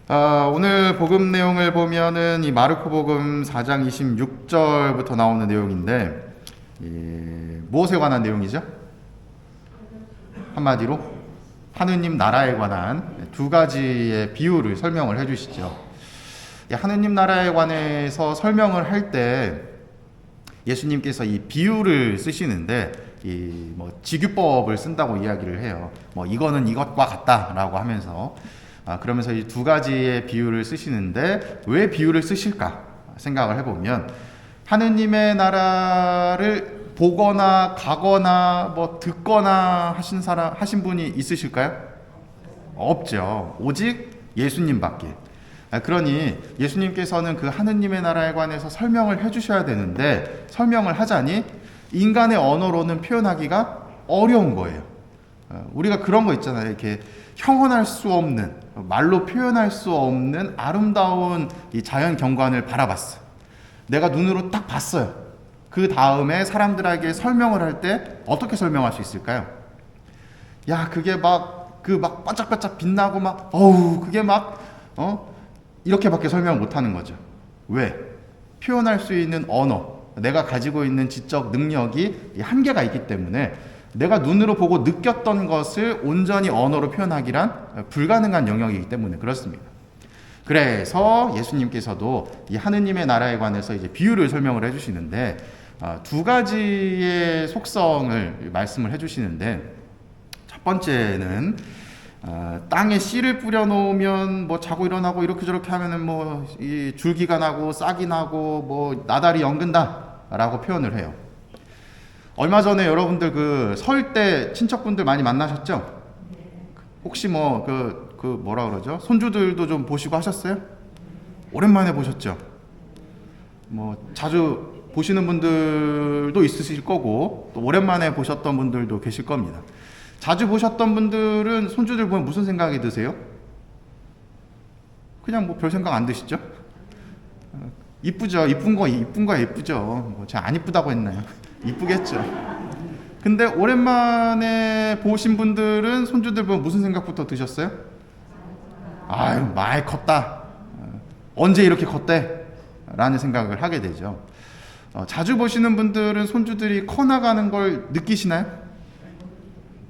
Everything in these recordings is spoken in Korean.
오늘 복음 내용을 보면은 이 마르코 복음 4장 26절부터 나오는 내용인데, 무엇에 관한 내용이죠? 한마디로 하느님 나라에 관한 두 가지의 비유를 설명을 해주시죠. 하느님 나라에 관해서 설명을 할 때 예수님께서 이 비유를 쓰시는데, 직유법을 쓴다고 이야기를 해요. 이거는 이것과 같다라고 하면서, 그러면서 이 두 가지의 비유를 쓰시는데 왜 비유를 쓰실까 생각을 해보면, 하느님의 나라를 보거나 가거나 듣거나 하신 분이 있으실까요? 없죠. 오직 예수님밖에. 그러니 예수님께서는 그 하느님의 나라에 관해서 설명을 해주셔야 되는데, 설명을 하자니 인간의 언어로는 표현하기가 어려운 거예요. 우리가 그런 거 있잖아요. 이렇게 형언할 수 없는, 말로 표현할 수 없는 아름다운 이 자연 경관을 바라봤어. 내가 눈으로 딱 봤어요. 그 다음에 사람들에게 설명을 할 때 어떻게 설명할 수 있을까요? 그게 막 반짝반짝 빛나고 그게 이렇게밖에 설명 못 하는 거죠. 왜? 표현할 수 있는 언어, 내가 가지고 있는 지적 능력이 한계가 있기 때문에 내가 눈으로 보고 느꼈던 것을 온전히 언어로 표현하기란 불가능한 영역이기 때문에 그렇습니다. 그래서 예수님께서도 이 하느님의 나라에 관해서 이제 비유를 설명을 해주시는데, 두 가지의 속성을 말씀을 해주시는데, 첫 번째는 땅에 씨를 뿌려놓으면 자고 일어나고 이렇게 저렇게 하면은 이 줄기가 나고 싹이 나고 나달이 엉근다라고 표현을 해요. 얼마 전에 여러분들 설 때 친척분들 많이 만나셨죠? 혹시 뭐라 그러죠? 손주들도 좀 보시고 하셨어요? 오랜만에 보셨죠? 자주 보시는 분들도 있으실 거고, 또 오랜만에 보셨던 분들도 계실 겁니다. 자주 보셨던 분들은 손주들 보면 무슨 생각이 드세요? 그냥 별 생각 안 드시죠? 이쁘죠? 이쁜 거 예쁘죠? 제가 안 이쁘다고 했나요? 이쁘겠죠? 근데 오랜만에 보신 분들은 손주들 보면 무슨 생각부터 드셨어요? 아유, 많이 컸다. 언제 이렇게 컸대? 라는 생각을 하게 되죠. 자주 보시는 분들은 손주들이 커나가는 걸 느끼시나요?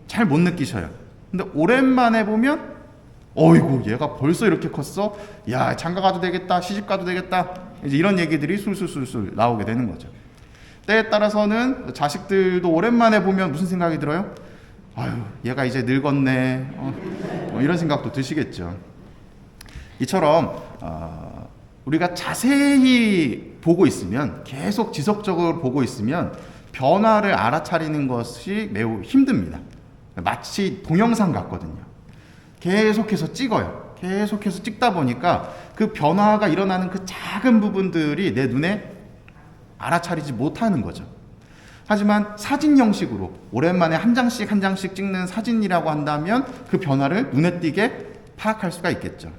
잘 못 느끼셔요. 근데 오랜만에 보면, 어이구, 얘가 벌써 이렇게 컸어? 야, 장가 가도 되겠다, 시집 가도 되겠다. 이제 이런 얘기들이 술술술술 나오게 되는 거죠. 때에 따라서는 자식들도 오랜만에 보면 무슨 생각이 들어요? 아유, 얘가 이제 늙었네. 이런 생각도 드시겠죠. 이처럼 우리가 자세히 보고 있으면, 계속 지속적으로 보고 있으면 변화를 알아차리는 것이 매우 힘듭니다. 마치 동영상 같거든요. 계속해서 찍어요. 계속해서 찍다 보니까 그 변화가 일어나는 그 작은 부분들이 내 눈에 알아차리지 못하는 거죠. 하지만 사진 형식으로 오랜만에 한 장씩 한 장씩 찍는 사진이라고 한다면 그 변화를 눈에 띄게 파악할 수가 있겠죠.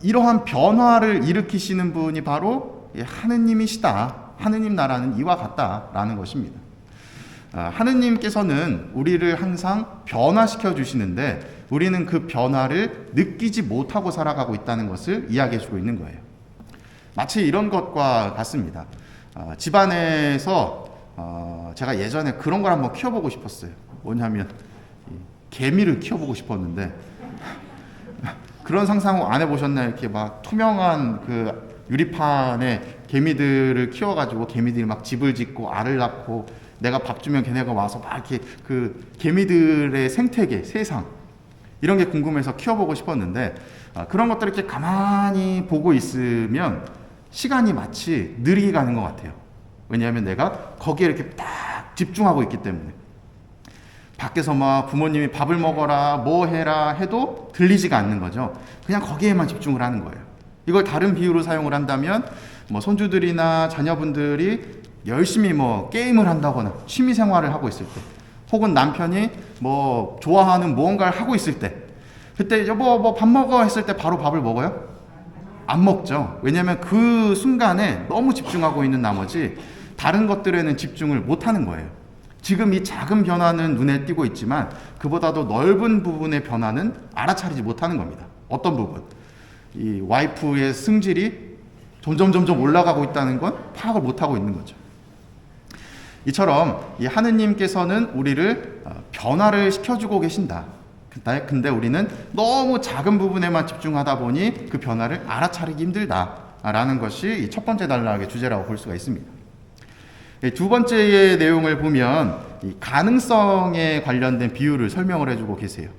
이러한 변화를 일으키시는 분이 바로 하느님이시다. 하느님 나라는 이와 같다라는 것입니다. 하느님께서는 우리를 항상 변화시켜 주시는데, 우리는 그 변화를 느끼지 못하고 살아가고 있다는 것을 이야기해 주고 있는 거예요. 마치 이런 것과 같습니다. 집안에서 제가 예전에 그런 걸 한번 키워보고 싶었어요. 뭐냐면 개미를 키워보고 싶었는데, 그런 상상 안 해보셨나요? 이렇게 투명한 유리판에 개미들을 키워가지고 개미들이 집을 짓고 알을 낳고, 내가 밥 주면 걔네가 와서 이렇게 개미들의 생태계, 세상, 이런 게 궁금해서 키워보고 싶었는데, 그런 것들을 이렇게 가만히 보고 있으면 시간이 마치 느리게 가는 것 같아요. 왜냐하면 내가 거기에 이렇게 딱 집중하고 있기 때문에. 밖에서 부모님이 밥을 먹어라, 뭐 해라 해도 들리지가 않는 거죠. 그냥 거기에만 집중을 하는 거예요. 이걸 다른 비유로 사용을 한다면, 손주들이나 자녀분들이 열심히 게임을 한다거나 취미 생활을 하고 있을 때, 혹은 남편이 좋아하는 무언가를 하고 있을 때, 그때 여보 밥 먹어 했을 때 바로 밥을 먹어요? 안 먹죠. 왜냐하면 그 순간에 너무 집중하고 있는 나머지 다른 것들에는 집중을 못 하는 거예요. 지금 이 작은 변화는 눈에 띄고 있지만 그보다도 넓은 부분의 변화는 알아차리지 못하는 겁니다. 어떤 부분? 이 와이프의 승질이 점점 올라가고 있다는 건 파악을 못하고 있는 거죠. 이처럼 이 하느님께서는 우리를 변화를 시켜주고 계신다. 근데 우리는 너무 작은 부분에만 집중하다 보니 그 변화를 알아차리기 힘들다라는 것이 첫 번째 단락의 주제라고 볼 수가 있습니다. 두 번째의 내용을 보면 이 가능성에 관련된 비유를 설명을 해주고 계세요.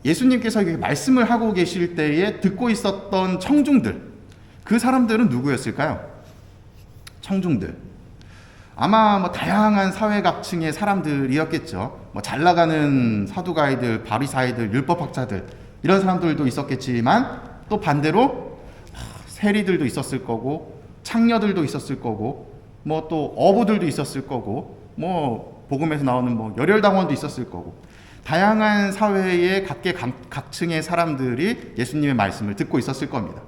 예수님께서 말씀을 하고 계실 때에 듣고 있었던 청중들, 그 사람들은 누구였을까요? 청중들. 아마 다양한 사회각층의 사람들이었겠죠. 잘 나가는 사두가이들, 바리사이들, 율법학자들 이런 사람들도 있었겠지만 또 반대로 세리들도 있었을 거고 창녀들도 있었을 거고 또 어부들도 있었을 거고 복음에서 나오는 열혈당원도 있었을 거고 다양한 사회의 각계각층의 사람들이 예수님의 말씀을 듣고 있었을 겁니다.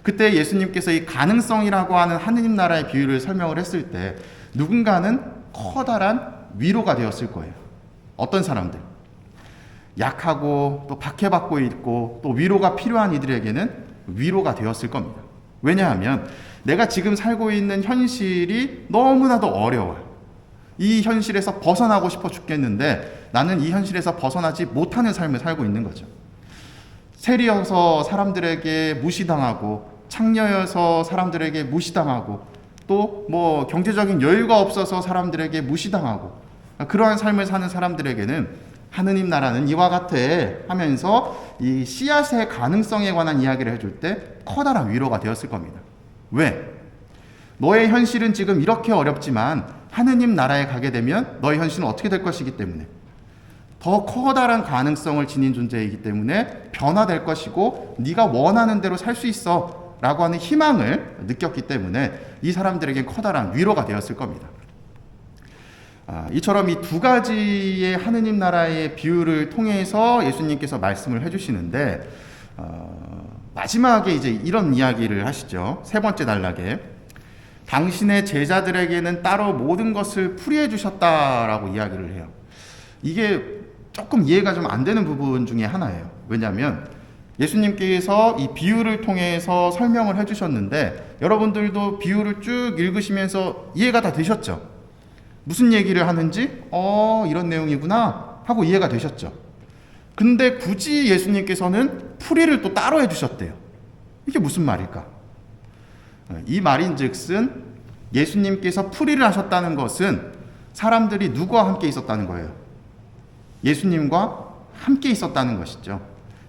그때 예수님께서 이 가능성이라고 하는 하느님 나라의 비유를 설명을 했을 때 누군가는 커다란 위로가 되었을 거예요. 어떤 사람들? 약하고 또 박해받고 있고 또 위로가 필요한 이들에게는 위로가 되었을 겁니다. 왜냐하면 내가 지금 살고 있는 현실이 너무나도 어려워요. 이 현실에서 벗어나고 싶어 죽겠는데 나는 이 현실에서 벗어나지 못하는 삶을 살고 있는 거죠. 세리여서 사람들에게 무시당하고 창녀여서 사람들에게 무시당하고 또 경제적인 여유가 없어서 사람들에게 무시당하고 그러한 삶을 사는 사람들에게는 하느님 나라는 이와 같아 하면서 이 씨앗의 가능성에 관한 이야기를 해줄 때 커다란 위로가 되었을 겁니다. 왜? 너의 현실은 지금 이렇게 어렵지만 하느님 나라에 가게 되면 너의 현실은 어떻게 될 것이기 때문에 더 커다란 가능성을 지닌 존재이기 때문에 변화될 것이고 네가 원하는 대로 살 수 있어 라고 하는 희망을 느꼈기 때문에 이 사람들에게 커다란 위로가 되었을 겁니다. 이처럼 이 두 가지의 하느님 나라의 비유를 통해서 예수님께서 말씀을 해주시는데 마지막에 이제 이런 이야기를 하시죠. 세 번째 단락에 당신의 제자들에게는 따로 모든 것을 풀이해 주셨다라고 이야기를 해요. 이게 조금 이해가 좀 안 되는 부분 중에 하나예요. 왜냐하면 예수님께서 이 비유를 통해서 설명을 해주셨는데 여러분들도 비유를 쭉 읽으시면서 이해가 다 되셨죠? 무슨 얘기를 하는지 이런 내용이구나 하고 이해가 되셨죠? 근데 굳이 예수님께서는 풀이를 또 따로 해주셨대요. 이게 무슨 말일까? 이 말인즉슨 예수님께서 풀이를 하셨다는 것은 사람들이 누구와 함께 있었다는 거예요? 예수님과 함께 있었다는 것이죠.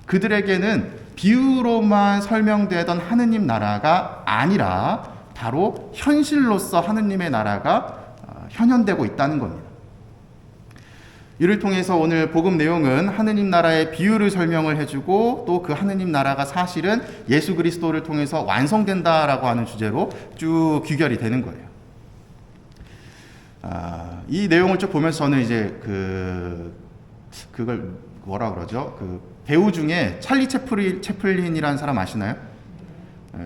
그들에게는 비유로만 설명되던 하느님 나라가 아니라 바로 현실로서 하느님의 나라가 현현되고 있다는 겁니다. 이를 통해서 오늘 복음 내용은 하느님 나라의 비유를 설명을 해주고 또 그 하느님 나라가 사실은 예수 그리스도를 통해서 완성된다라고 하는 주제로 쭉 귀결이 되는 거예요. 이 내용을 쭉 보면서 저는 이제 그걸 뭐라 그러죠? 그 배우 중에 찰리 채플린이라는 사람 아시나요?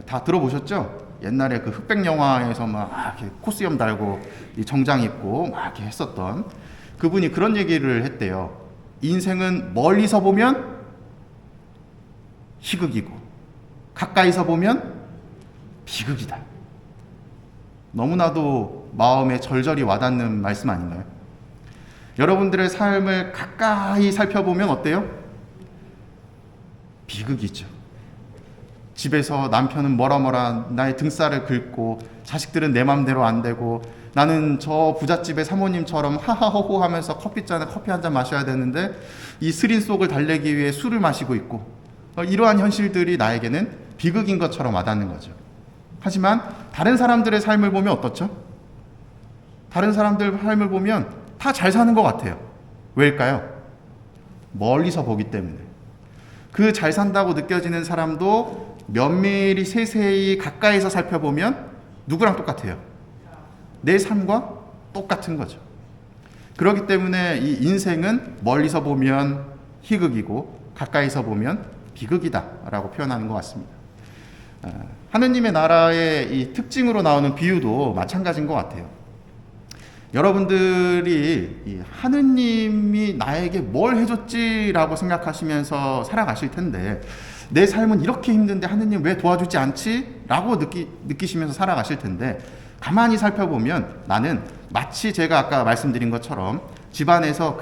다 들어보셨죠? 옛날에 그 흑백 영화에서 막 이렇게 코스염 달고 정장 입고 막 이렇게 했었던 그분이 그런 얘기를 했대요. 인생은 멀리서 보면 희극이고 가까이서 보면 비극이다. 너무나도 마음에 절절히 와닿는 말씀 아닌가요? 여러분들의 삶을 가까이 살펴보면 어때요? 비극이죠. 집에서 남편은 뭐라 나의 등살을 긁고 자식들은 내 맘대로 안 되고 나는 저 부잣집의 사모님처럼 하하호호 하면서 커피잔에 커피 한 잔 마셔야 되는데 이 스린 속을 달래기 위해 술을 마시고 있고 이러한 현실들이 나에게는 비극인 것처럼 와닿는 거죠. 하지만 다른 사람들의 삶을 보면 어떻죠? 다른 사람들 삶을 보면 다 잘 사는 것 같아요. 왜일까요? 멀리서 보기 때문에. 그 잘 산다고 느껴지는 사람도 면밀히 세세히 가까이서 살펴보면 누구랑 똑같아요? 내 삶과 똑같은 거죠. 그렇기 때문에 이 인생은 멀리서 보면 희극이고 가까이서 보면 비극이다 라고 표현하는 것 같습니다. 하느님의 나라의 이 특징으로 나오는 비유도 마찬가지인 것 같아요. 여러분들이 이 하느님이 나에게 뭘 해줬지라고 생각하시면서 살아가실 텐데, 내 삶은 이렇게 힘든데 하느님 왜 도와주지 않지? 라고 느끼시면서 살아가실 텐데, 가만히 살펴보면 나는 마치 제가 아까 말씀드린 것처럼 집안에서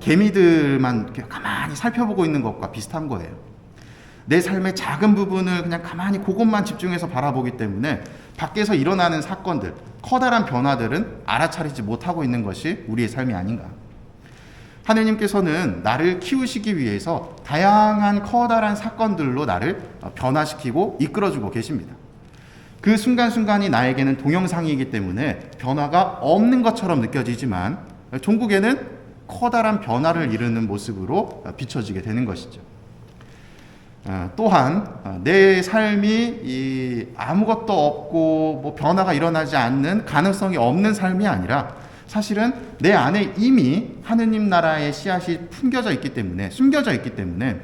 개미들만 이렇게 가만히 살펴보고 있는 것과 비슷한 거예요. 내 삶의 작은 부분을 그냥 가만히 그것만 집중해서 바라보기 때문에 밖에서 일어나는 사건들, 커다란 변화들은 알아차리지 못하고 있는 것이 우리의 삶이 아닌가. 하느님께서는 나를 키우시기 위해서 다양한 커다란 사건들로 나를 변화시키고 이끌어주고 계십니다. 그 순간순간이 나에게는 동영상이기 때문에 변화가 없는 것처럼 느껴지지만 종국에는 커다란 변화를 이루는 모습으로 비춰지게 되는 것이죠. 또한 내 삶이 아무것도 없고 변화가 일어나지 않는, 가능성이 없는 삶이 아니라 사실은 내 안에 이미 하느님 나라의 씨앗이 숨겨져 있기 때문에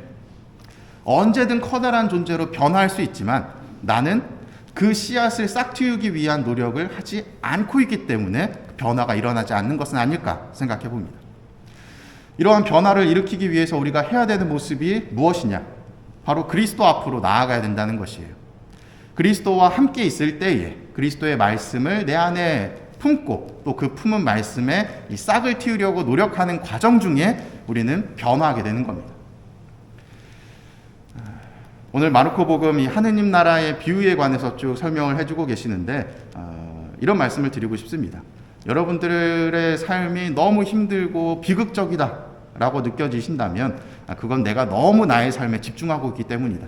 언제든 커다란 존재로 변화할 수 있지만 나는 그 씨앗을 싹 틔우기 위한 노력을 하지 않고 있기 때문에 변화가 일어나지 않는 것은 아닐까 생각해 봅니다. 이러한 변화를 일으키기 위해서 우리가 해야 되는 모습이 무엇이냐? 바로 그리스도 앞으로 나아가야 된다는 것이에요. 그리스도와 함께 있을 때에 그리스도의 말씀을 내 안에 품고 또 그 품은 말씀에 이 싹을 틔우려고 노력하는 과정 중에 우리는 변화하게 되는 겁니다. 오늘 마르코복음 이 하느님 나라의 비유에 관해서 쭉 설명을 해주고 계시는데 이런 말씀을 드리고 싶습니다. 여러분들의 삶이 너무 힘들고 비극적이다 라고 느껴지신다면 그건 내가 너무 나의 삶에 집중하고 있기 때문이다.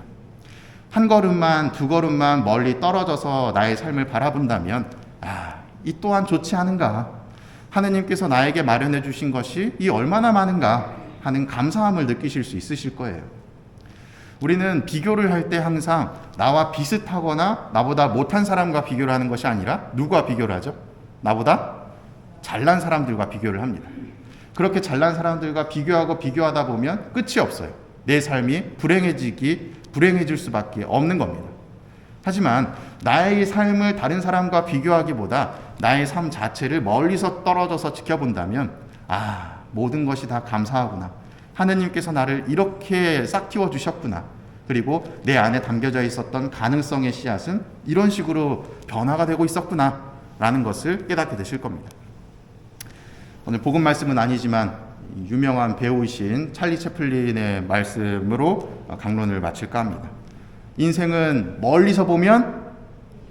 한 걸음만 두 걸음만 멀리 떨어져서 나의 삶을 바라본다면 이 또한 좋지 않은가, 하느님께서 나에게 마련해 주신 것이 이 얼마나 많은가 하는 감사함을 느끼실 수 있으실 거예요. 우리는 비교를 할 때 항상 나와 비슷하거나 나보다 못한 사람과 비교를 하는 것이 아니라 누구와 비교를 하죠? 나보다 잘난 사람들과 비교를 합니다. 그렇게 잘난 사람들과 비교하다 보면 끝이 없어요. 내 삶이 불행해질 수밖에 없는 겁니다. 하지만 나의 삶을 다른 사람과 비교하기보다 나의 삶 자체를 멀리서 떨어져서 지켜본다면 모든 것이 다 감사하구나. 하느님께서 나를 이렇게 싹 틔워주셨구나. 그리고 내 안에 담겨져 있었던 가능성의 씨앗은 이런 식으로 변화가 되고 있었구나 라는 것을 깨닫게 되실 겁니다. 오늘 복음 말씀은 아니지만 유명한 배우이신 찰리 채플린의 말씀으로 강론을 마칠까 합니다. 인생은 멀리서 보면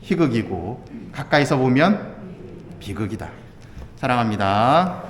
희극이고 가까이서 보면 비극이다. 사랑합니다.